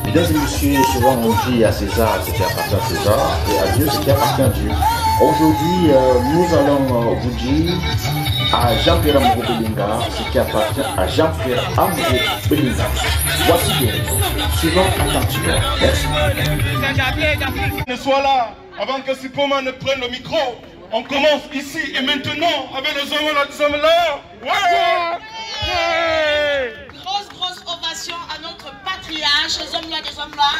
Mesdames et messieurs, souvent on dit à César ce qui appartient à César et à Dieu ce qui appartient à Dieu. Aujourd'hui, nous allons vous dire à Jean-Pierre Amourou Belinga ce qui appartient à Jean-Pierre Amourou Belinga. Voici bien. Suivant attentivement. Merci. Ne soit là avant que Superman ne prenne le micro. On commence ici et maintenant avec les hommes là. Ouais. Grosse ovation à notre patriarche, les hommes là,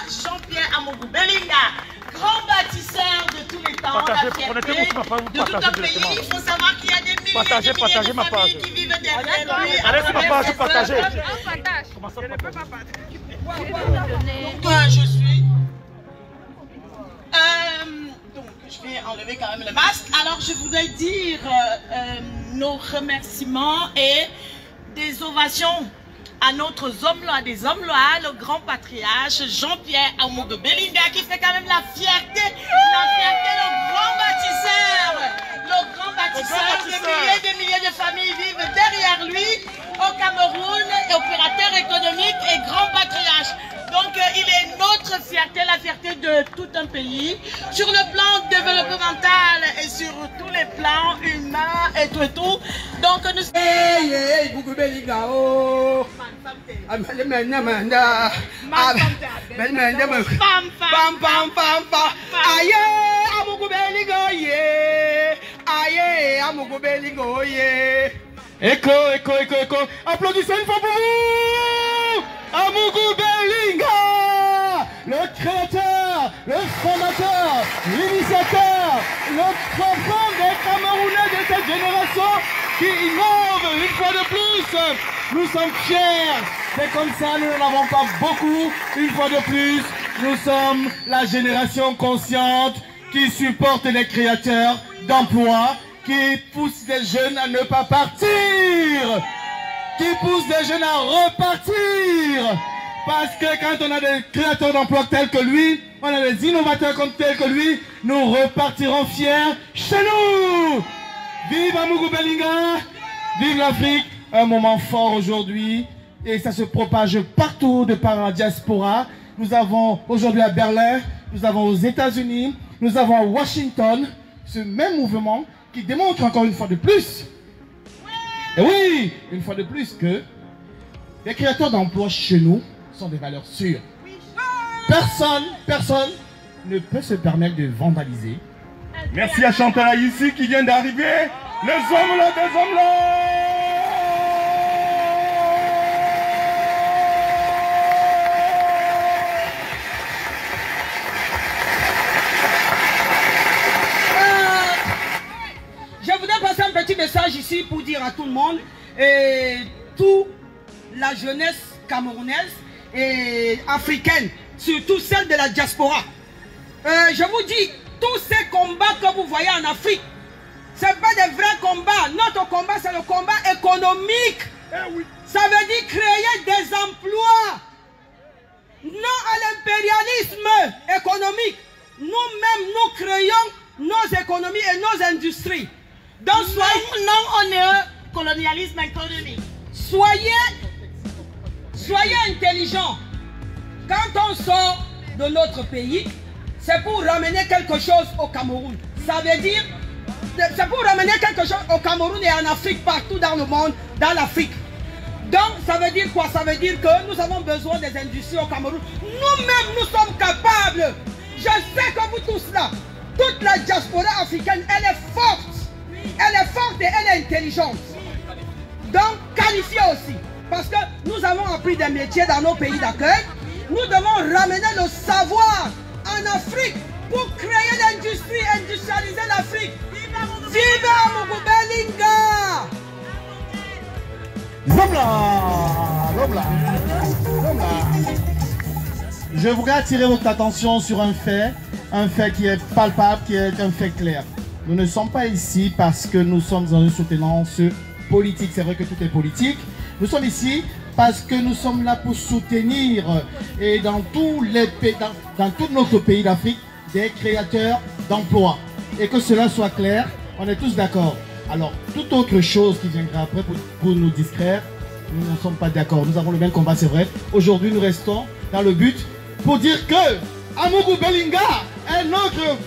Jean-Pierre Amourou Belinga, grand bâtisseur de tous les temps, la fierté de tout un pays. Il faut savoir qu'il y a des milliers de familles qui vivent derrière lui. Allez, ma page, partagez. Donc, je suis... donc, je vais enlever quand même le masque. Alors, je voudrais dire nos remerciements et des ovations à notre homme là, des hommes là, le grand patriarche Jean-Pierre Amourou Belinga qui fait quand même la fierté, le grand bâtisseur, des milliers de familles vivent derrière lui au Cameroun, opérateur économique et grand patriarche. Donc il est notre fierté, la fierté de tout un pays, sur le plan développemental et sur tous les plans humains et tout. Donc nous... Amourou Belinga, oh! Aïe, Amourou Belinga, yeah! Aïe, Amourou Belinga, yeah! Écho. Applaudissez une fois pour vous! Amourou Belinga, le créateur, le fondateur, l'initiateur, le enfant des Camerounais de cette génération qui innove une fois de plus. Nous sommes fiers, c'est comme ça, nous n'en avons pas beaucoup. Une fois de plus, nous sommes la génération consciente qui supporte les créateurs d'emplois, qui pousse les jeunes à ne pas partir, qui pousse les jeunes à repartir. Parce que quand on a des créateurs d'emplois tels que lui, on a des innovateurs comme tels que lui, nous repartirons fiers chez nous. Vive Amourou Belinga, vive l'Afrique. Un moment fort aujourd'hui et ça se propage partout de par la diaspora. Nous avons aujourd'hui à Berlin, nous avons aux États-Unis, nous avons à Washington, ce même mouvement qui démontre encore une fois de plus, et oui, une fois de plus que les créateurs d'emplois chez nous sont des valeurs sûres. Personne ne peut se permettre de vandaliser. Merci à Chantal ici qui vient d'arriver. Les hommes là, des hommes là. Je voudrais passer un petit message ici pour dire à tout le monde et toute la jeunesse camerounaise et africaine, surtout celle de la diaspora. Je vous dis, tous ces combats que vous voyez en Afrique, ce n'est pas des vrais combats. Notre combat, c'est le combat économique. Ça veut dire créer des emplois. Non à l'impérialisme économique. Nous-mêmes, nous créons nos économies et nos industries. Donc, non au colonialisme économique. Soyez intelligents. Quand on sort de notre pays, c'est pour ramener quelque chose au Cameroun. Ça veut dire, c'est pour ramener quelque chose au Cameroun et en Afrique, partout dans le monde, dans l'Afrique. Donc, ça veut dire quoi? Ça veut dire que nous avons besoin des industries au Cameroun. Nous-mêmes, nous sommes capables. Je sais que vous tous là, toute la diaspora africaine, elle est forte. Elle est forte et elle est intelligente. Donc, qualifiée aussi. Parce que nous avons appris des métiers dans nos pays d'accueil. Nous devons ramener le savoir en Afrique pour créer l'industrie, industrialiser l'Afrique. Vive Amourou Belinga! Je voudrais attirer votre attention sur un fait qui est palpable, qui est un fait clair. Nous ne sommes pas ici parce que nous sommes dans une soutenance politique. C'est vrai que tout est politique. Nous sommes ici parce que nous sommes là pour soutenir et dans tous notre pays d'Afrique des créateurs d'emplois. Et que cela soit clair, on est tous d'accord. Alors, toute autre chose qui viendra après pour nous distraire, nous ne sommes pas d'accord. Nous avons le même combat, c'est vrai. Aujourd'hui, nous restons dans le but pour dire que Amougou Belinga est notre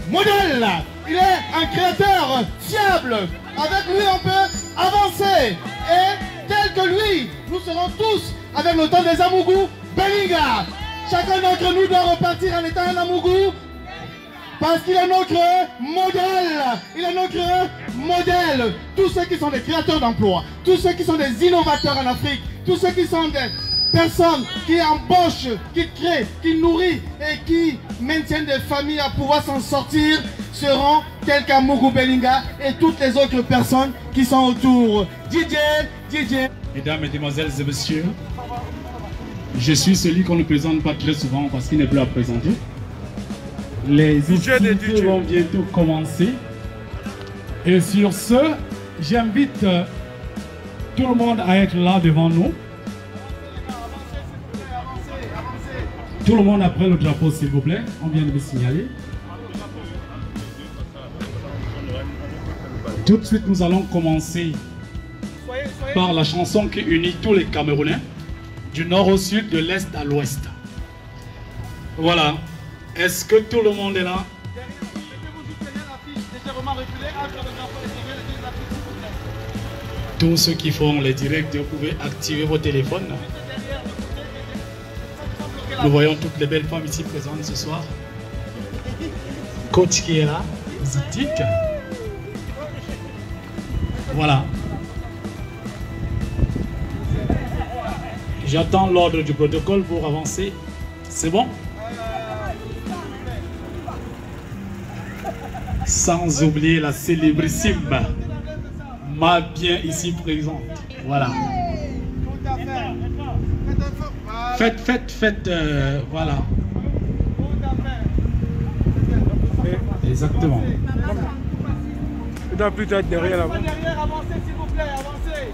modèle. Il est un créateur fiable. Avec lui, on peut avancer. Et tel que lui, nous serons tous avec le temps des Amougou Belinga. Chacun d'entre nous doit repartir en étant un Amougou parce qu'il est notre modèle. Il est notre modèle. Tous ceux qui sont des créateurs d'emplois, tous ceux qui sont des innovateurs en Afrique, tous ceux qui sont des personnes qui embauchent, qui créent, qui nourrissent et qui maintiennent des familles à pouvoir s'en sortir seront tels qu'Amougou Belinga et toutes les autres personnes qui sont autour. DJ. Mesdames, Mesdemoiselles et Messieurs, je suis celui qu'on ne présente pas très souvent parce qu'il n'est plus à présenter. Les activités vont bientôt commencer. Et sur ce, j'invite tout le monde à être là devant nous. Tout le monde après le drapeau, s'il vous plaît. On vient de me signaler. Tout de suite, nous allons commencer par la chanson qui unit tous les Camerounais, du nord au sud, de l'est à l'ouest. Voilà. Est-ce que tout le monde est là? Tous ceux qui font les directs, vous pouvez activer vos téléphones. Nous voyons toutes les belles femmes ici présentes ce soir. Coach qui est là, Zitik. Voilà. J'attends l'ordre du protocole pour avancer. C'est bon? Sans oublier la célébrissime ma bien ici présente. Voilà. Faites, voilà. Exactement. Tu dois plutôt être derrière là-bas. Derrière, avancez s'il vous plaît, avancez.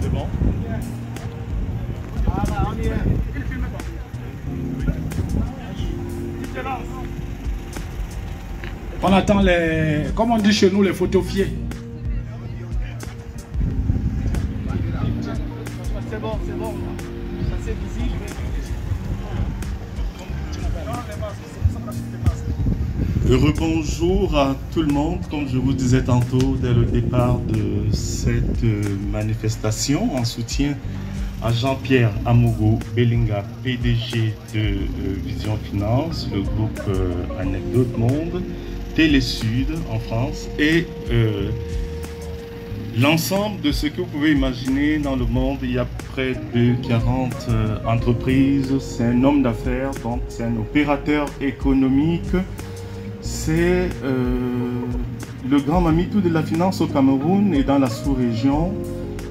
C'est bon? Ah bah on y est. On attend les, comme on dit chez nous, les photofiés. C'est bon. Ça c'est visible. Rebonjour à tout le monde. Comme je vous disais tantôt dès le départ de cette manifestation en soutien à Jean-Pierre Amougou Belinga, PDG de Vision Finance, le groupe Anecdote Monde, Télé Sud en France et l'ensemble de ce que vous pouvez imaginer dans le monde. Il y a près de 40 entreprises. C'est un homme d'affaires, donc c'est un opérateur économique. C'est le grand Mamito de la finance au Cameroun et dans la sous-région.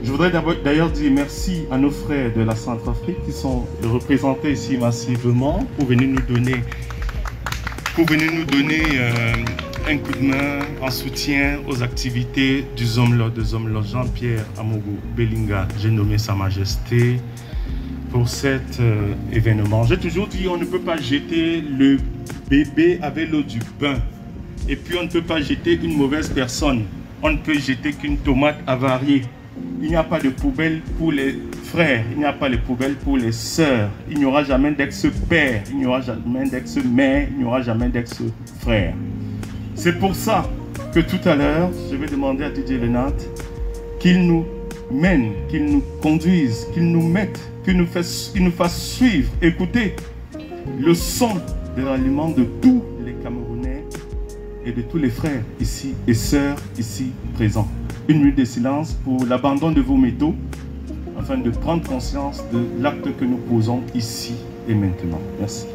Je voudrais d'ailleurs dire merci à nos frères de la Centrafrique qui sont représentés ici massivement pour venir nous donner, un coup de main en soutien aux activités du Zomlo Jean-Pierre Amougou Belinga. J'ai nommé Sa Majesté pour cet événement. J'ai toujours dit on ne peut pas jeter le bébé avec l'eau du bain. Et puis on ne peut pas jeter une mauvaise personne. On ne peut jeter qu'une tomate avariée. Il n'y a pas de poubelle pour les frères, il n'y a pas de poubelle pour les sœurs. Il n'y aura jamais d'ex-père, il n'y aura jamais d'ex-mère, il n'y aura jamais d'ex-frère. C'est pour ça que tout à l'heure, je vais demander à DJ Lenat qu'il nous mène, qu'il nous conduise, qu'il nous mette, qu'il nous fasse suivre, écouter le son de ralliement de tous les Camerounais et de tous les frères ici et sœurs ici présents. Une minute de silence pour l'abandon de vos métaux afin de prendre conscience de l'acte que nous posons ici et maintenant. Merci.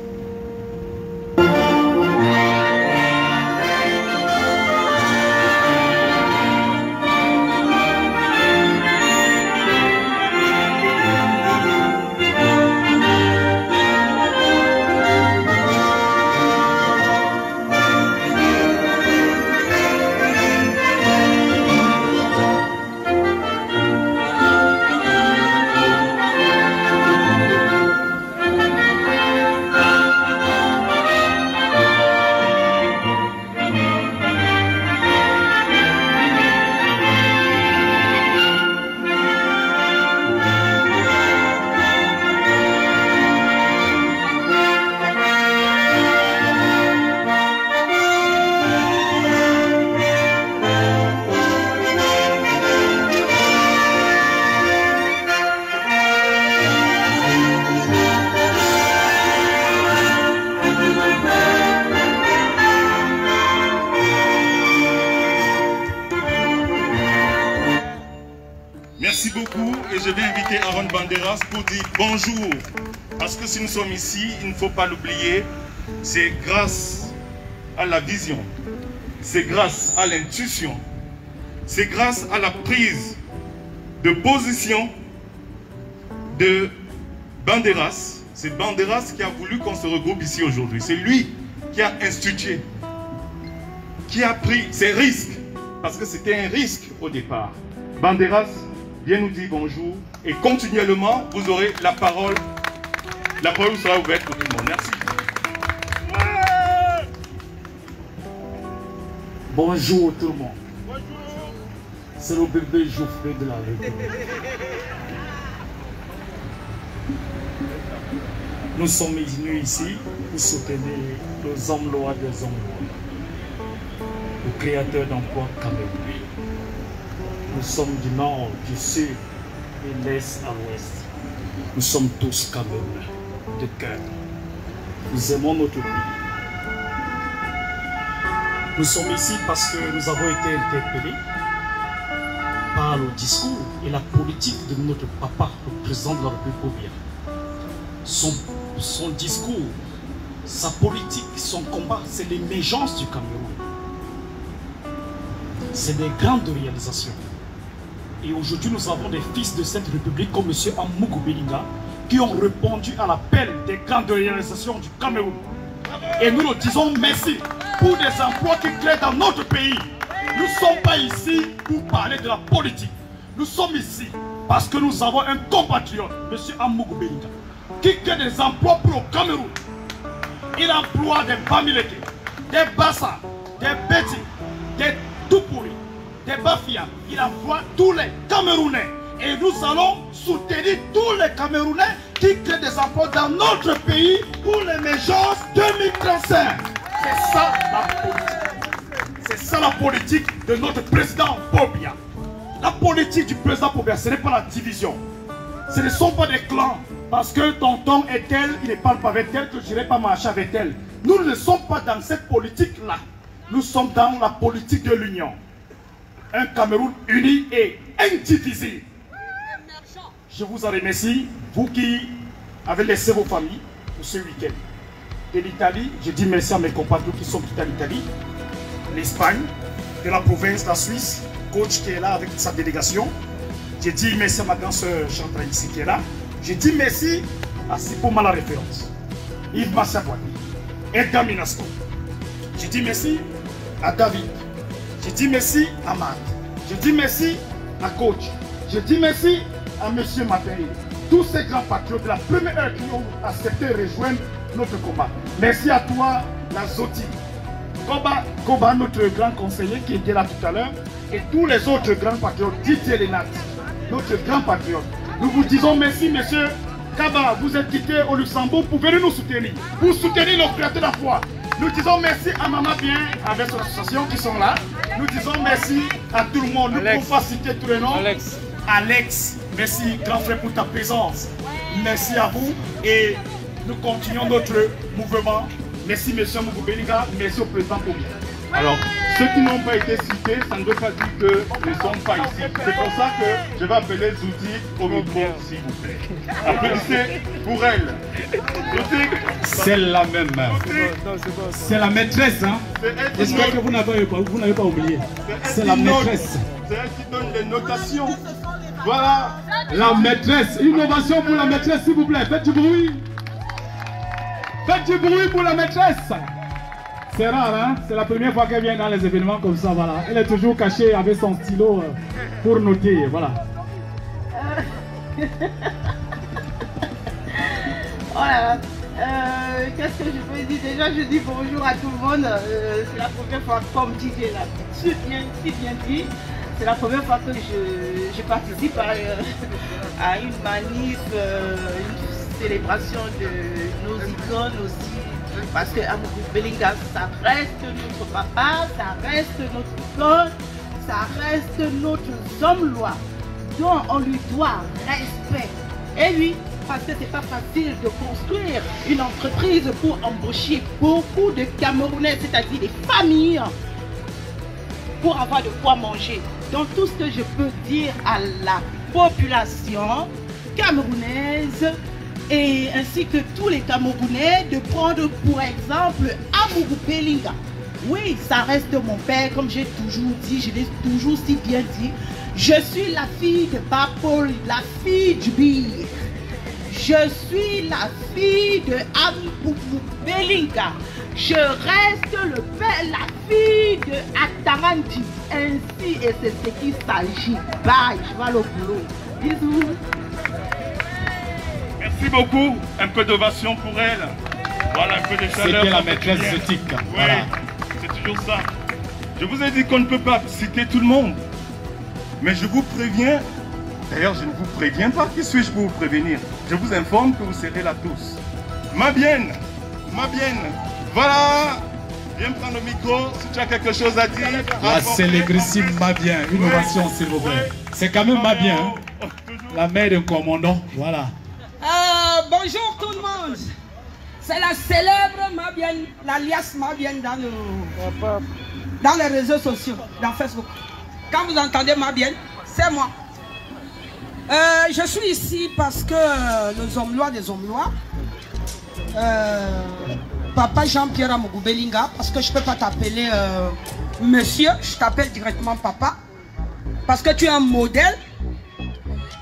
je vais inviter Aaron Banderas pour dire bonjour. Parce que si nous sommes ici, il ne faut pas l'oublier, c'est grâce à la vision, c'est grâce à l'intuition, c'est grâce à la prise de position de Banderas. C'est Banderas qui a voulu qu'on se regroupe ici aujourd'hui. C'est lui qui a institué, qui a pris ses risques, parce que c'était un risque au départ. Banderas vient nous dire bonjour et continuellement vous aurez la parole. La parole sera ouverte pour tout le monde. Merci. Bonjour tout le monde. C'est le bébé Geoffrey de la République. Nous sommes venus ici pour soutenir les hommes-lois des hommes-lois, le créateur d'emplois camerounais. Nous sommes du nord, du sud, de l'est à l'ouest. Nous sommes tous Camerounais de cœur. Nous aimons notre pays. Nous sommes ici parce que nous avons été interpellés par le discours et la politique de notre papa, le président de la République. Son discours, sa politique, son combat, c'est l'émergence du Cameroun. C'est des grandes réalisations. Et aujourd'hui, nous avons des fils de cette République comme M. Amougou Belinga qui ont répondu à l'appel des grandes réalisations du Cameroun. Et nous nous disons merci pour des emplois qui créent dans notre pays. Nous ne sommes pas ici pour parler de la politique. Nous sommes ici parce que nous avons un compatriote, M. Amougou Belinga, qui crée des emplois pour le Cameroun. Il emploie des Bamileke, des Bassa, des Betty, des Toupouri, des Bafia. Il emploie tous les Camerounais. Et nous allons soutenir tous les Camerounais qui créent des emplois dans notre pays pour l'émergence 2035. C'est ça la politique. C'est ça la politique de notre président Paul Biya. La politique du président Paul Biya, ce n'est pas la division. Ce ne sont pas des clans. Parce que tonton est tel, il ne parle pas avec elle, que je n'irai pas marcher avec elle. Nous ne sommes pas dans cette politique-là. Nous sommes dans la politique de l'union. Un Cameroun uni et indivisé. Je vous en remercie, vous qui avez laissé vos familles pour ce week-end. De l'Italie, je dis merci à mes compatriotes qui sont en Italie, l'Espagne, de la province, la Suisse, coach qui est là avec sa délégation. Je dis merci à ma grande soeur Chantal ici qui est là. Je dis merci à Sipouma la référence, Yves Massabouani, Edgar Minasco. Je dis merci à David. Je dis merci à Marc. Je dis merci à Coach. Je dis merci à M. Materi. Tous ces grands patriotes de la première heure qui ont accepté de rejoindre notre combat. Merci à toi, la Zoti. Koba, notre grand conseiller qui était là tout à l'heure, et tous les autres grands patriotes, Didier Lenat, notre grand patriote. Nous vous disons merci, monsieur Kaba. Vous êtes quitté au Luxembourg pour venir nous soutenir. Pour soutenir nos créateurs de la foi. Nous disons merci à Maman Bien avec son association qui sont là. Nous disons merci à tout le monde. Nous ne pouvons pas citer tous les noms. Alex, merci grand frère pour ta présence. Merci à vous et nous continuons notre mouvement. Merci monsieur Amougou Belinga, merci au président Pobi. Alors, ceux qui n'ont pas été cités, ça ne veut pas dire que nous ne sommes pas ici. C'est pour ça que je vais appeler Zouti au micro, s'il vous plaît. Applaudissez pour elle. C'est la même. C'est la maîtresse, hein. J'espère que vous n'avez pas oublié. C'est la maîtresse. C'est elle qui donne les notations. Voilà. La maîtresse. Une ovation pour la maîtresse, s'il vous plaît. Faites du bruit. Faites du bruit pour la maîtresse. C'est rare, hein? C'est la première fois qu'elle vient dans les événements comme ça, voilà. Elle est toujours cachée avec son stylo pour noter, voilà. Voilà. Qu'est-ce que je peux dire? Déjà, je dis bonjour à tout le monde. C'est la première fois, comme DJ l'a si bien dit, c'est la première fois que je participe à une manif, une célébration de nos icônes aussi. Parce que Amougou Belinga, ça reste notre papa, ça reste notre icône, ça reste notre homme-loi, dont on lui doit respect. Et oui, parce que c'est pas facile de construire une entreprise pour embaucher beaucoup de Camerounais, c'est-à-dire des familles, pour avoir de quoi manger. Donc tout ce que je peux dire à la population camerounaise et ainsi que tous les Camerounais de prendre pour exemple Amougou Belinga. Oui, ça reste mon père, comme j'ai toujours dit, je l'ai toujours si bien dit. Je suis la fille de Bapol, la fille du Bir. Je suis la fille de Amougou Belinga. Je reste la fille de Atarandi. Ainsi, et c'est ce qu'il s'agit. Bye, je vais au boulot. Bisous. Merci beaucoup. Un peu d'ovation pour elle. Voilà, un peu de chaleur. C'était la maîtresse éthique. Oui, voilà. C'est toujours ça. Je vous ai dit qu'on ne peut pas citer tout le monde. Mais je vous préviens. D'ailleurs, je ne vous préviens pas. Qui suis-je pour vous prévenir? Je vous informe que vous serez là tous. Mabienne. Voilà. Viens prendre le micro. Si tu as quelque chose à dire. La célébrissime Mabien. Une ovation, s'il vous plaît. C'est quand même Mabien. Hein? La mère d'un commandant. Voilà. Bonjour tout le monde. C'est la célèbre Mabienne, l'alias Mabienne dans les réseaux sociaux, dans Facebook. Quand vous entendez Mabienne, c'est moi. Je suis ici parce que les Zomlois des Zomlois, Papa Jean-Pierre Amougou Belinga, parce que je ne peux pas t'appeler monsieur, je t'appelle directement papa, parce que tu es un modèle.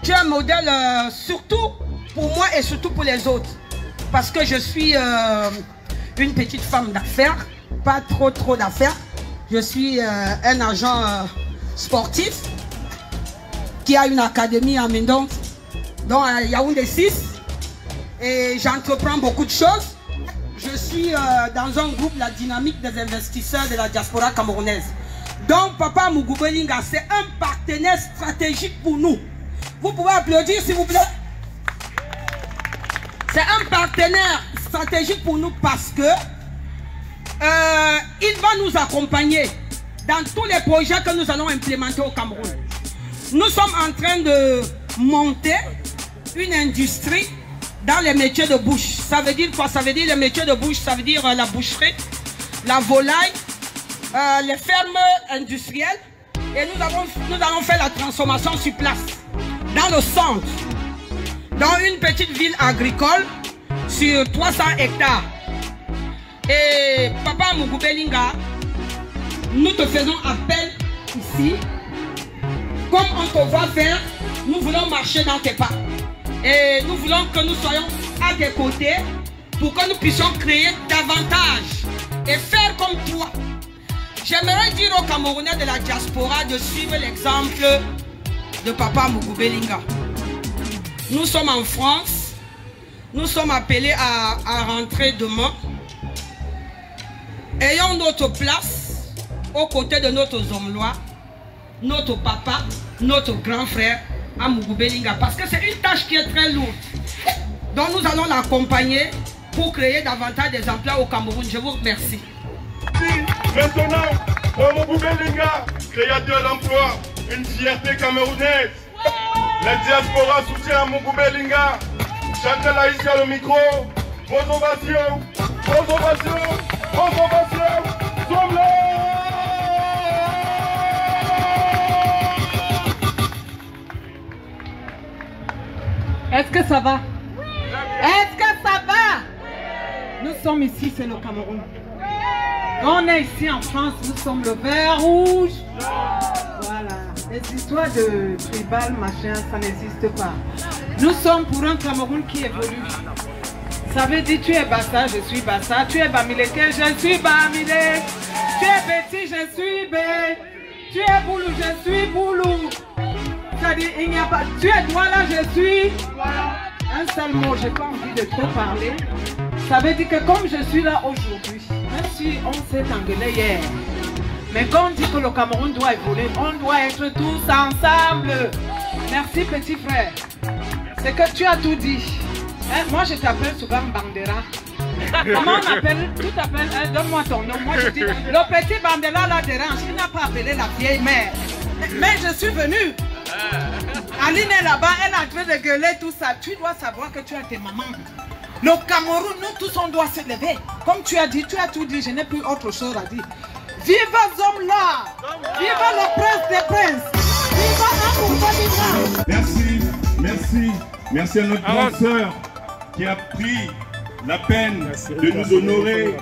Tu es un modèle surtout pour moi et surtout pour les autres. Parce que je suis une petite femme d'affaires, pas trop d'affaires. Je suis un agent sportif qui a une académie à Mendonc, donc à Yaoundé 6. Et j'entreprends beaucoup de choses. Je suis dans un groupe, la dynamique des investisseurs de la diaspora camerounaise. Donc Papa Amougou Belinga, c'est un partenaire stratégique pour nous. Vous pouvez applaudir s'il vous plaît. C'est un partenaire stratégique pour nous parce que il va nous accompagner dans tous les projets que nous allons implémenter au Cameroun. Nous sommes en train de monter une industrie dans les métiers de bouche. Ça veut dire quoi? Ça veut dire les métiers de bouche, ça veut dire la boucherie, la volaille, les fermes industrielles. Et nous allons faire la transformation sur place, dans le centre, dans une petite ville agricole sur 300 hectares. Et Papa Amougou Belinga, nous te faisons appel ici. Comme on te voit faire, nous voulons marcher dans tes pas. Et nous voulons que nous soyons à tes côtés pour que nous puissions créer davantage et faire comme toi. J'aimerais dire aux Camerounais de la diaspora de suivre l'exemple de Papa Amougou Belinga. Nous sommes en France, nous sommes appelés à rentrer demain. Ayons notre place aux côtés de notre Zomlois, notre papa, notre grand frère Amougou Belinga, parce que c'est une tâche qui est très lourde. Donc nous allons l'accompagner pour créer davantage des emplois au Cameroun. Je vous remercie. Maintenant, Amougou Belinga, créateur d'emplois, une fierté camerounaise. La diaspora soutient Amougou Belinga. Chacun là ici à le micro. Vos ovations, vos ovations, vos ovations. Sommes là. Est-ce que ça va? Est-ce que ça va? Nous sommes ici, c'est le Cameroun. Quand on est ici en France, nous sommes le vert rouge. Voilà. Les histoires de tribal, machin, ça n'existe pas. Nous sommes pour un Cameroun qui évolue. Ça veut dire tu es Bassa, je suis Bassa. Tu es Bamileke, je suis Bamileke. Tu es Betty, je suis Betty. Tu es Boulou, je suis Boulou. C'est-à-dire, il n'y a pas... Tu es Douala, je suis... Un seul mot, je n'ai pas envie de trop parler. Ça veut dire que comme je suis là aujourd'hui, même si on s'est engueulé hier, mais quand on dit que le Cameroun doit évoluer, on doit être tous ensemble. Merci petit frère. C'est que tu as tout dit. Hein, moi je t'appelle souvent Bandera. Comment on appelle? Tu t'appelles, hein, donne-moi ton nom. Moi je dis, le petit Bandera la dérange. Il n'a pas appelé la vieille mère. Mais je suis venue. Aline est là-bas, elle est en train de gueuler tout ça. Tu dois savoir que tu as tes mamans. Le Cameroun, nous tous on doit se lever. Comme tu as dit, tu as tout dit, je n'ai plus autre chose à dire. Viva Zomla! Viva le prince des princes! Merci à notre grande sœur qui a pris la peine de nous honorer.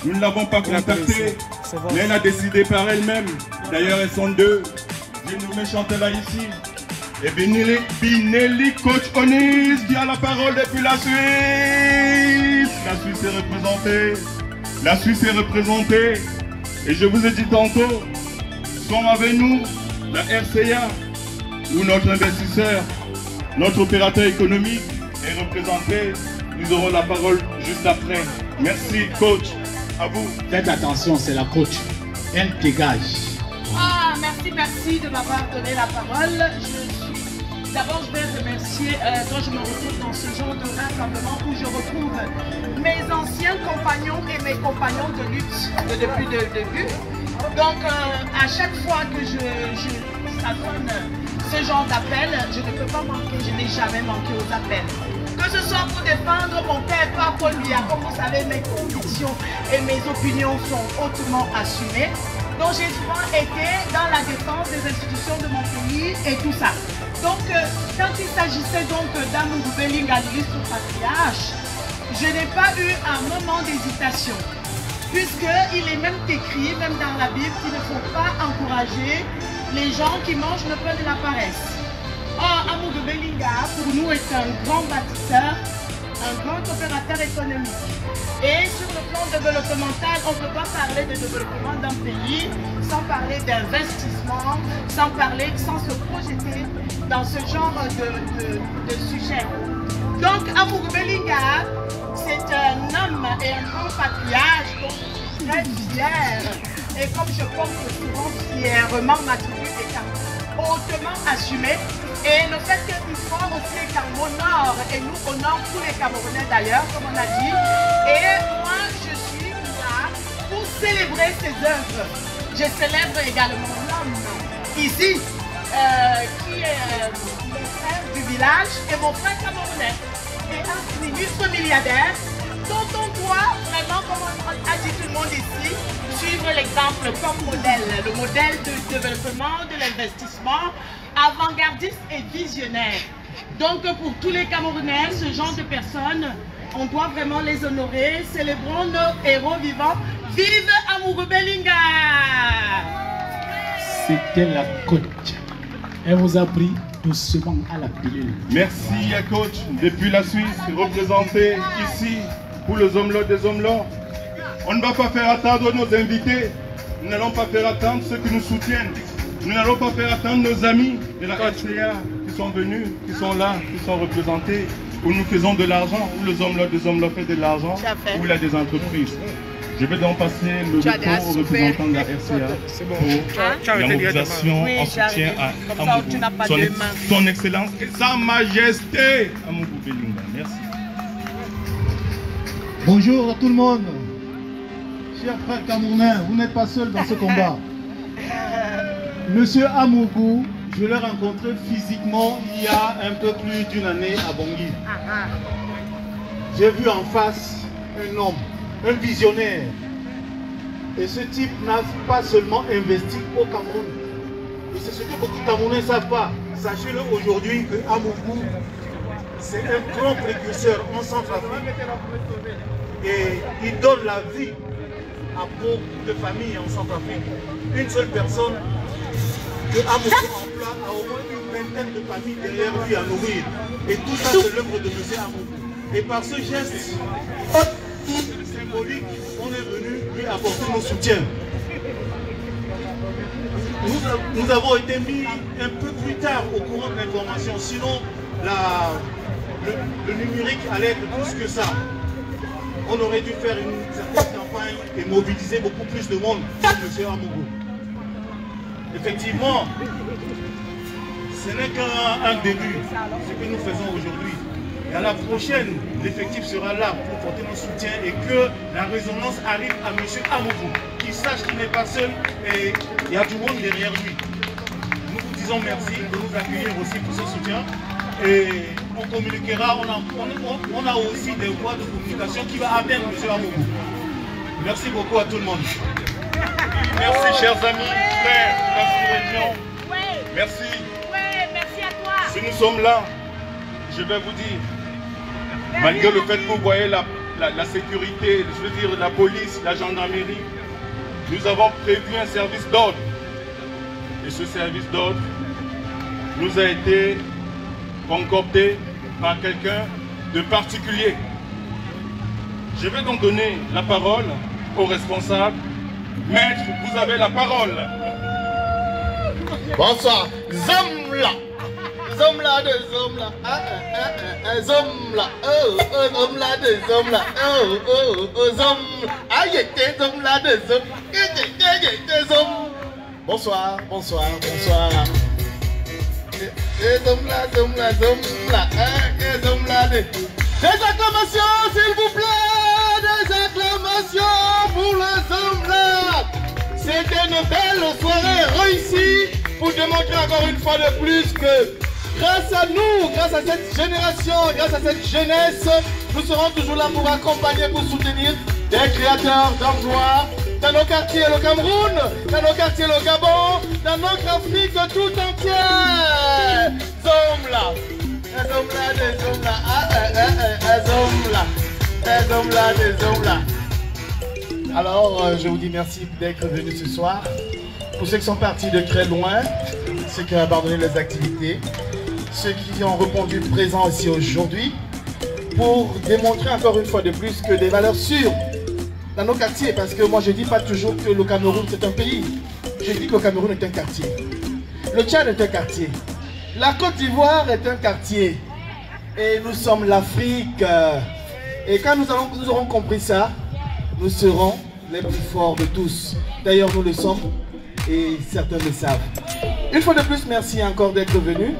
Nous ne l'avons pas contactée, mais elle a décidé par elle-même. D'ailleurs, elles sont deux. J'ai nommé Chantella ici. Et Binelli Coach Onis qui a la parole depuis la Suisse. La Suisse est représentée. La Suisse est représentée. Et je vous ai dit tantôt, sont avec nous la RCA ou notre investisseur, notre opérateur économique est représenté. Nous aurons la parole juste après. Merci, coach. À vous. Faites attention, c'est la coach. Elle dégage. Ah, merci de m'avoir donné la parole. D'abord, je vais remercier quand je me retrouve dans ce genre de rassemblement où je retrouve mes anciens compagnons et mes compagnons de lutte depuis le début. Donc, à chaque fois que ça sonne ce genre d'appel, je ne peux pas manquer, je n'ai jamais manqué aux appels. Que ce soit pour défendre mon père, Paul Biya, comme vous savez, mes convictions et mes opinions sont hautement assumées. Donc j'ai souvent été dans la défense des institutions de mon pays et tout ça. Donc quand il s'agissait donc d'Amougou Belinga, l'illustre patriarche, je n'ai pas eu un moment d'hésitation. Puisqu'il est même écrit, même dans la Bible, qu'il ne faut pas encourager les gens qui mangent le pain de la paresse. Or, Amougou Belinga, pour nous, est un grand bâtisseur, un grand opérateur économique. Et sur le plan développemental, on ne peut pas parler de développement d'un pays sans parler d'investissement, sans se projeter dans ce genre de sujet. Donc, Amougou Belinga, c'est un homme et un grand patriarche, donc très fier. Et comme je pense que souvent fièrement m'attribue est hautement assumé. Et le fait qu'il soit aussi m'honore, et nous honore tous les Camerounais d'ailleurs, comme on a dit. Et moi, je suis là pour célébrer ses œuvres. Je célèbre également l'homme ici, qui est mon frère du village et mon frère camerounais. Et un ministre milliardaire dont on doit vraiment, comme a dit tout le monde ici, suivre l'exemple comme modèle, le modèle de développement, de l'investissement, avant-gardiste et visionnaire. Donc pour tous les Camerounais, ce genre de personnes, on doit vraiment les honorer. Célébrons nos héros vivants. Vive Amougou Belinga! C'était la coach. Elle vous a pris doucement à la pilule. Merci à coach depuis la Suisse, représenté ici pour les hommes des hommes. On ne va pas faire attendre nos invités. Nous n'allons pas faire attendre ceux qui nous soutiennent. Nous n'allons pas faire attendre nos amis de la RCA qui sont venus, qui sont là, qui sont représentés, où nous faisons de l'argent, où les hommes des hommes fait de l'argent, où il y a des entreprises. Je vais donc passer le retour au représentant de la RCA pour la mobilisation en soutien à Amougou, son Excellence, Sa Majesté Amougou Belinga. Merci. Bonjour à tout le monde. Chers frères camerounais, vous n'êtes pas seuls dans ce combat. Monsieur Amougou, je l'ai rencontré physiquement il y a un peu plus d'une année à Bangui. J'ai vu en face un homme, un visionnaire. Et ce type n'a pas seulement investi au Cameroun. Et c'est ce que beaucoup de Camerounais ne savent pas. Sachez-le aujourd'hui que Amougou, c'est un grand précurseur en Centrafrique. Et il donne la vie à beaucoup de familles en Centrafrique. Une seule personne que Amougou emploie a au moins une vingtaine de familles derrière lui à nourrir. Et tout ça, c'est l'œuvre de M. Amougou. Et par ce geste symbolique, on est venu lui apporter nos soutiens. Nous avons été mis un peu plus tard au courant de l'information, sinon le numérique allait être plus que ça. On aurait dû faire une certaine campagne et mobiliser beaucoup plus de monde pour M. Amougou. Effectivement, ce n'est qu'un début, ce que nous faisons aujourd'hui. Et à la prochaine, l'effectif sera là pour porter nos soutiens et que la résonance arrive à M. Amougou, qu'il sache qu'il n'est pas seul et il y a du monde derrière lui. Nous vous disons merci de nous accueillir aussi pour ce soutien. Et on communiquera, on a aussi des voies de communication qui va atteindre M. Amougou. Merci beaucoup à tout le monde. Merci chers amis, frères de la sous-région. Merci. Ouais, merci à toi. Si nous sommes là, je vais vous dire, malgré le fait que vous voyez la sécurité, je veux dire la police, la gendarmerie, nous avons prévu un service d'ordre. Et ce service d'ordre nous a été concocté par quelqu'un de particulier. Je vais donc donner la parole au responsable. Maître, vous avez la parole. Bonsoir. Zomla. Zomla de Zomla. Zomla. Zomla de Zomla. Zomla. Aïe, Zomla de Zomla. Bonsoir, bonsoir, bonsoir. Zomla, Zomla, Zomla. Zomla de... Des acclamations, s'il vous plaît. Des acclamations pour le Zomla. C'était une belle soirée réussie pour démontrer encore une fois de plus que grâce à nous, grâce à cette génération, grâce à cette jeunesse, nous serons toujours là pour accompagner, pour soutenir des créateurs d'emplois dans nos quartiers le Cameroun, dans nos quartiers le Gabon, dans notre Afrique tout entière. Zomla, Zomla, des Zomla, Zomla, des Zomla, des Zomla. Alors, je vous dis merci d'être venus ce soir. Pour ceux qui sont partis de très loin, ceux qui ont abandonné les activités, ceux qui ont répondu présents aussi aujourd'hui, pour démontrer encore une fois de plus que des valeurs sûres dans nos quartiers, parce que moi je ne dis pas toujours que le Cameroun c'est un pays, je dis que le Cameroun est un quartier, le Tchad est un quartier, la Côte d'Ivoire est un quartier, et nous sommes l'Afrique, et quand nous aurons compris ça, nous serons les plus forts de tous. D'ailleurs nous le sommes, et certains le savent. Une fois de plus, merci encore d'être venus.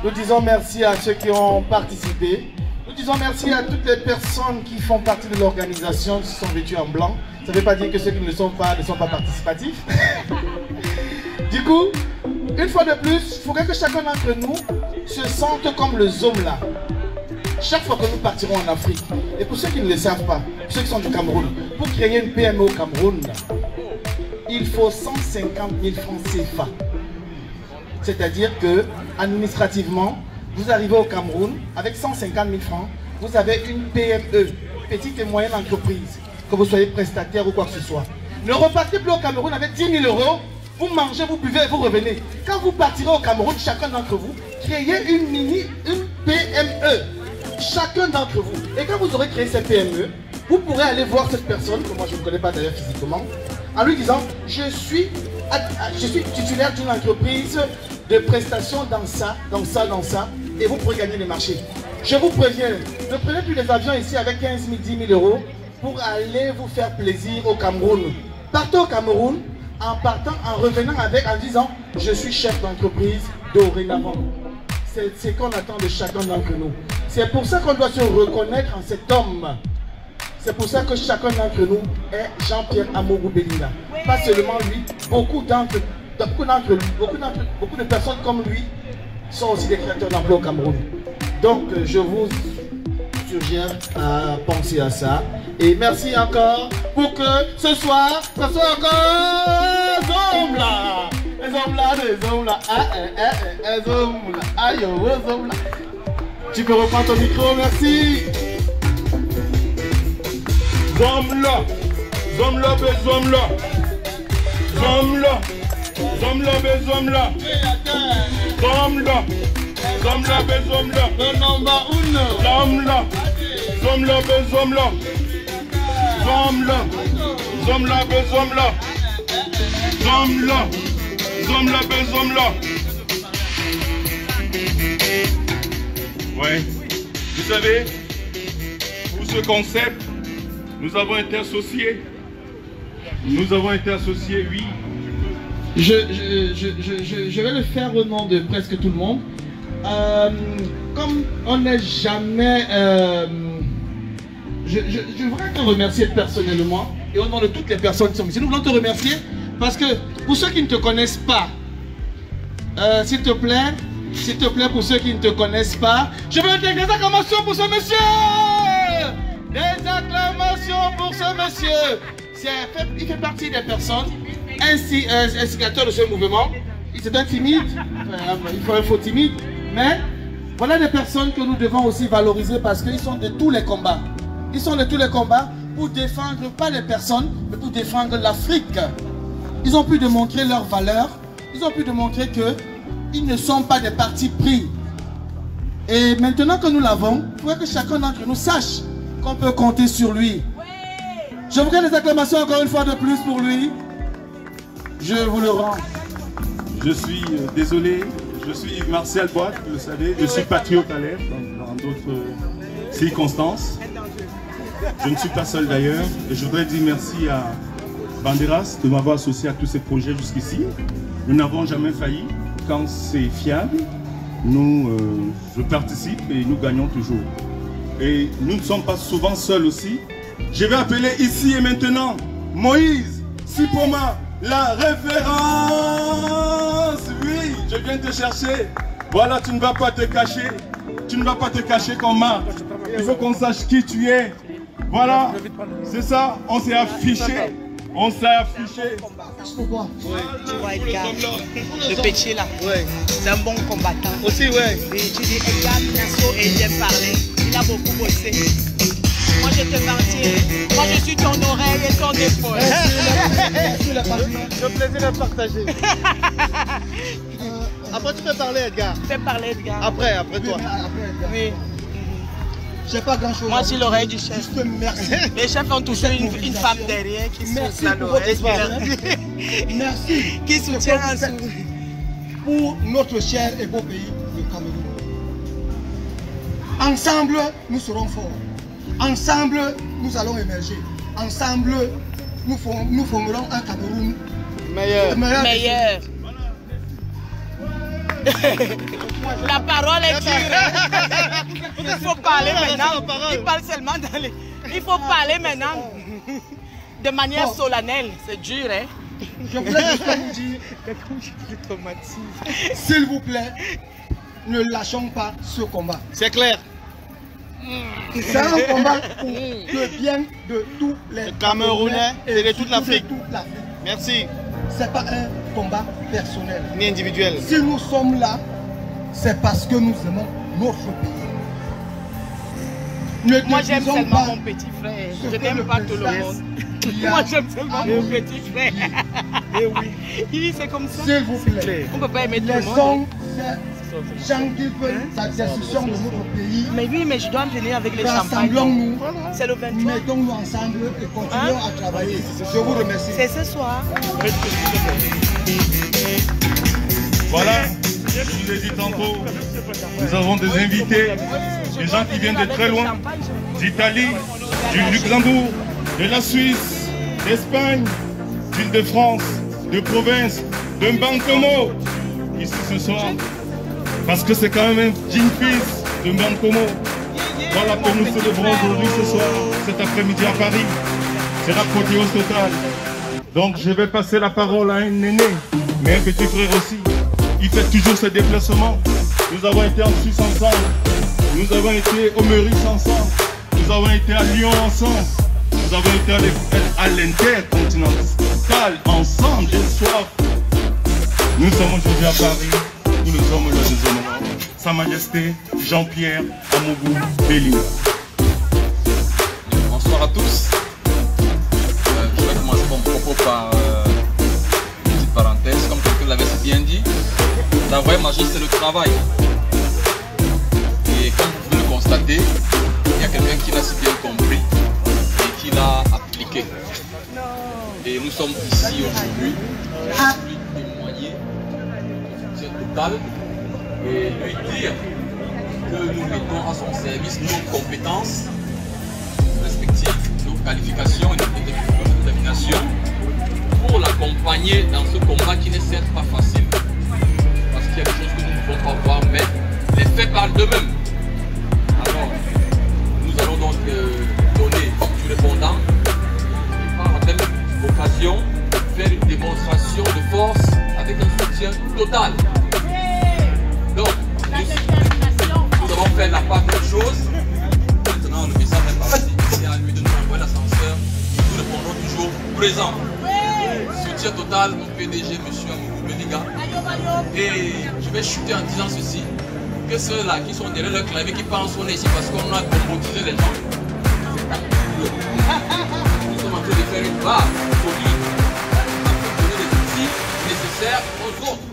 Nous disons merci à ceux qui ont participé. Nous disons merci à toutes les personnes qui font partie de l'organisation, qui sont vêtues en blanc. Ça ne veut pas dire que ceux qui ne sont pas participatifs. Du coup, une fois de plus, il faudrait que chacun d'entre nous se sente comme le Zomla. Chaque fois que nous partirons en Afrique, et pour ceux qui ne le savent pas, pour ceux qui sont du Cameroun, pour créer une PME au Cameroun, il faut 150 000 francs CFA. C'est-à-dire que, administrativement, vous arrivez au Cameroun, avec 150 000 francs, vous avez une PME, petite et moyenne entreprise, que vous soyez prestataire ou quoi que ce soit. Ne repartez plus au Cameroun avec 10 000 euros, vous mangez, vous buvez et vous revenez. Quand vous partirez au Cameroun, chacun d'entre vous, créez une PME. Chacun d'entre vous. Et quand vous aurez créé cette PME, vous pourrez aller voir cette personne, que moi je ne connais pas d'ailleurs physiquement, en lui disant, je suis titulaire d'une entreprise de prestations dans ça, dans ça, dans ça, et vous pourrez gagner les marchés. Je vous préviens, ne prenez plus les avions ici avec 15 000, 10 000 euros pour aller vous faire plaisir au Cameroun. Partez au Cameroun en partant, en revenant avec, en disant, je suis chef d'entreprise dorénavant. C'est ce qu'on attend de chacun d'entre nous. C'est pour ça qu'on doit se reconnaître en cet homme. C'est pour ça que chacun d'entre nous est Jean-Pierre Amourou Belinga. Pas seulement lui, beaucoup de personnes comme lui sont aussi des créateurs d'emplois au Cameroun. Donc je vous suggère à penser à ça. Et merci encore pour que ce soir, ça soit encore Zomla. Zomla, Zomla, Zomla, aïe, Zomla. Tu peux reprendre ton micro, merci. Zomla, Zomla, Zomla, Zomla, Zomla, Zomla, Zomla, Zomla, Zomla, Zomla, Zomla, Zomla, Zomla, Zomla, Zomla, Zomla, Zomla, Zomla, Zomla. Ouais, vous savez, pour ce concept, nous avons été associés. Nous avons été associés, oui. Je vais le faire au nom de presque tout le monde. Comme on n'est jamais... je voudrais te remercier personnellement et au nom de toutes les personnes qui sont ici. Nous voulons te remercier parce que pour ceux qui ne te connaissent pas, s'il te plaît, pour ceux qui ne te connaissent pas, je veux des acclamations pour ce monsieur! Des acclamations pour ce monsieur! Il fait partie des personnes instigateurs de ce mouvement. c'est un timide, il faut un faux timide, mais voilà des personnes que nous devons aussi valoriser parce qu'ils sont de tous les combats. Ils sont de tous les combats pour défendre, pas les personnes, mais pour défendre l'Afrique. Ils ont pu démontrer leur valeur, ils ont pu démontrer qu'ils ne sont pas des partis pris. Et maintenant que nous l'avons, il faudrait que chacun d'entre nous sache qu'on peut compter sur lui. Je voudrais des acclamations encore une fois de plus pour lui. Je vous le rends. Je suis désolé, je suis Yves Martial Boite, vous le savez, je suis patriote à l'air dans d'autres circonstances. Je ne suis pas seul d'ailleurs et je voudrais dire merci à Banderas de m'avoir associé à tous ces projets jusqu'ici. Nous n'avons jamais failli. Quand c'est fiable, je participe et nous gagnons toujours. Et nous ne sommes pas souvent seuls aussi. Je vais appeler ici et maintenant Moïse Sipoma, la référence. Oui, je viens te chercher. Voilà, tu ne vas pas te cacher. Tu ne vas pas te cacher comme Marc. Il faut qu'on sache qui tu es. Voilà, c'est ça, on s'est affiché. On s'est affiché. Pourquoi? Tu vois Edgar, le petit là, c'est un bon combattant. Aussi, ouais. Et tu dis Edgar Minasso et il aime parler. Il a beaucoup bossé. Moi je te mentir. Moi je suis ton oreille et ton épaule. Le plaisir est partagé. Après tu peux parler Edgar. Fais parler Edgar. Après toi. Oui. Je sais pas grand chose. Moi je suis l'oreille du chef. Juste merci. Les chefs ont toujours une femme derrière qui soutient l'oreille. Merci. Qui soutient un sou. Pour notre cher et beau pays, le Cameroun. Ensemble, nous serons forts. Ensemble, nous allons émerger. Ensemble, nous formerons un Cameroun meilleur. La parole est dure. Il faut parler maintenant. Il parle seulement dans les... Il faut parler maintenant de manière solennelle. C'est dur, hein? Je voulais juste vous dire, s'il vous plaît, ne lâchons pas ce combat. C'est clair. C'est un combat pour le bien de tous les Camerounais et de toute l'Afrique. Merci. C'est pas un combat personnel ni individuel. Si nous sommes là, c'est parce que nous aimons notre pays. Moi j'aime seulement mon petit frère. Je n'aime pas tout le monde. Moi j'aime seulement mon petit frère. Et oui. Il c'est comme ça. S'il vous plaît. On ne peut pas aimer tout le monde. Gens qui veulent la destruction de notre pays. Mais oui, mais je dois venir avec les champagnes. Rassemblons-nous. C'est le 23. Mettons-nous ensemble et continuons à travailler. Je vous remercie. C'est ce soir. Voilà, je vous ai dit tantôt, nous avons des invités, des gens qui viennent de très loin, d'Italie, du Luxembourg, de la Suisse, d'Espagne, d'Île-de-France, de province, de Bancomo, ici ce soir. Parce que c'est quand même un digne fils de Bancomo. Voilà que nous célébrons aujourd'hui ce soir, cet après-midi à Paris. C'est l'apothéose totale. Donc je vais passer la parole à un aîné, mais un petit frère aussi. Il fait toujours ses déplacements. Nous avons été en Suisse ensemble. Nous avons été au Meurice ensemble. Nous avons été à Lyon ensemble. Nous avons été à l'Intercontinental ensemble. J'ai soif. Nous sommes aujourd'hui à Paris. Nous sommes le deuxième. Sa Majesté Jean-Pierre Amougou Belinga. Bonsoir à tous. Je vais commencer mon propos par une petite parenthèse. Comme quelqu'un l'avait si bien dit, la vraie magie c'est le travail. Et comme vous pouvez le constater, il y a quelqu'un qui l'a si bien compris et qui l'a appliqué. Et nous sommes ici aujourd'hui pour lui témoigner du soutien total et lui dire que nous mettons à son service nos compétences respectives, nos qualifications et notre détermination pour l'accompagner dans ce combat qui n'est certes pas facile. Parce qu'il y a des choses que nous ne pouvons pas voir, mais les faits parlent d'eux-mêmes. Alors, nous allons donc donner du répondant et par la même occasion faire une démonstration de force avec un soutien total. Donc, nous avons fait la part des choses. Maintenant, le message est parti. C'est à lui de nous envoyer l'ascenseur. Nous répondrons toujours présent. Soutien total au PDG, M. Amougou Belinga. Et je vais chuter en disant ceci, que ceux-là qui sont derrière le clavier, qui pensent qu'on est ici parce qu'on a robotisé les gens, nous sommes en train de faire une barre solide, pour donner les outils nécessaires aux autres,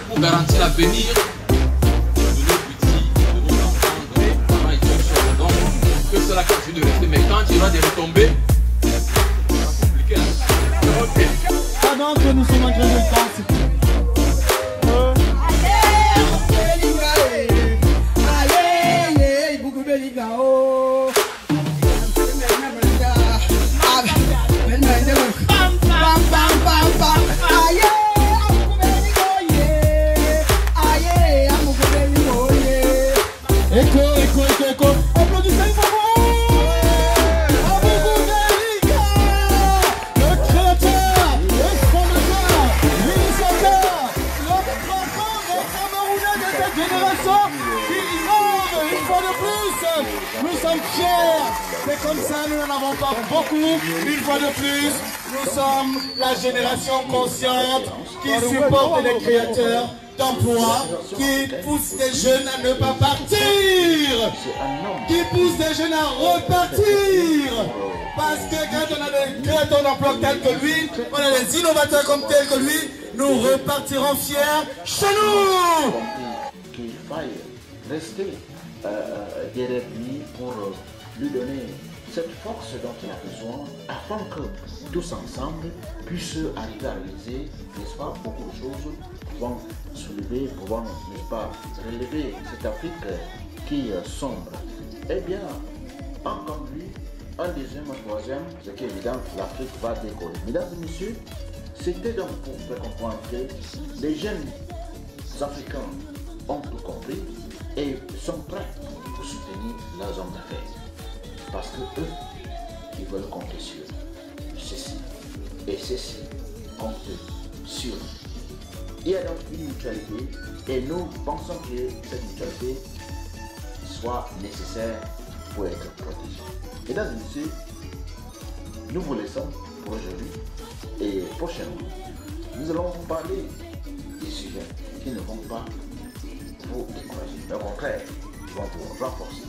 pour garantir l'avenir de nos petits, de nos enfants, de nos parents et tout ça. Donc, que cela continue de rester. Mais quand il y aura des retombées, c'est compliqué là. Ok. Pendant que nous sommes en train de danser. Écho, applaudissez une fois. Amougou Belinga, le créateur, le fondateur, l'initiateur, le patron des Camerounais de cette génération qui innove une fois de plus. Nous sommes fiers, c'est comme ça, nous n'en avons pas beaucoup. Une fois de plus, nous sommes la génération consciente qui supporte les créateurs d'emploi, qui pousse les jeunes à ne pas partir, qui pousse les jeunes à repartir. Parce que quand on a des créateurs d'emploi tels que lui, on a des innovateurs comme tels que lui, nous repartirons fiers chez nous. Qu'il faille rester derrière lui pour lui donner cette force dont il a besoin afin que tous ensemble puissent arriver à réaliser, n'est-ce pas, beaucoup de choses, pouvant soulever, pouvant, n'est-ce pas, relever cette Afrique qui sombre. Eh bien, encore lui, un deuxième, un troisième, c'est qu'évidemment l'Afrique va décoller. Mesdames et messieurs, c'était donc pour faire comprendre que les jeunes Africains ont tout compris et sont prêts pour soutenir leurs hommes d'affaires. Parce que eux, ils veulent compter sur ceci. Et ceci compte sur eux. Il y a donc une mutualité et nous pensons que cette mutualité soit nécessaire pour être protégée. Mesdames et messieurs, nous vous laissons pour aujourd'hui et prochainement, nous allons vous parler des sujets qui ne vont pas vous décourager, mais au contraire, ils vont vous renforcer.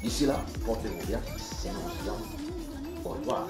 D'ici là, portez-vous bien et nous vous disons au revoir.